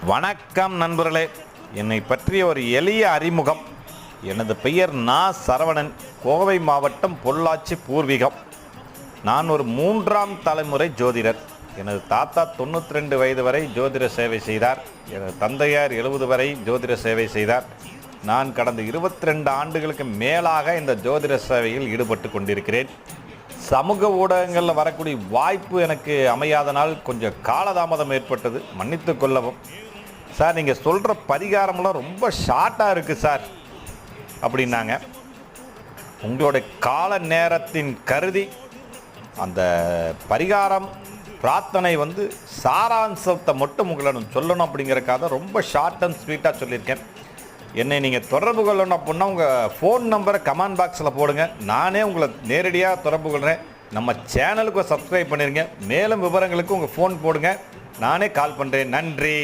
வணக்கம் நண்பர்களே. என்னை பற்றிய ஒரு எளிய அறிமுகம். எனது பெயர் சரவணன். கோவை மாவட்டம் பொள்ளாச்சி பூர்வீகம். நான் ஒரு 3ஆம் தலைமுறை ஜோதிடர். எனது தாத்தா 92 வயது வரை ஜோதிட சேவை செய்தார். எனது தந்தையார் 70 வரை ஜோதிட சேவை செய்தார். நான் கடந்த 22 ஆண்டுகளுக்கு மேலாக இந்த ஜோதிட சேவையில் ஈடுபட்டு கொண்டிருக்கிறேன். சமூக ஊடகங்களில் வரக்கூடிய வாய்ப்பு எனக்கு அமையாதனால் கொஞ்சம் காலதாமதம் ஏற்பட்டது, மன்னித்து கொள்ளவும். சார், நீங்கள் சொல்கிற பரிகாரம்லாம் ரொம்ப ஷார்ட்டாக இருக்குது சார் அப்படின்னாங்க. உங்களுடைய கால நேரத்தின் கருதி அந்த பரிகாரம் பிரார்த்தனை சாராம்சத்தை மட்டும் உங்களிடம் சொல்லணும் அப்படிங்கிறக்காக ரொம்ப ஷார்ட் அண்ட் ஸ்வீட்டாக சொல்லியிருக்கேன். என்னை நீங்கள் தொடர்பு கொள்ளணும் அப்படின்னா உங்கள் ஃபோன் நம்பரை கமெண்ட் பாக்ஸில் போடுங்க. நானே உங்களை நேரடியாக தொடர்பு கொள்கிறேன். நம்ம சேனலுக்கு சப்ஸ்கிரைப் பண்ணிடுங்க. மேலும் விவரங்களுக்கு உங்கள் ஃபோன் போடுங்க, நானே கால் பண்ணுறேன். நன்றி.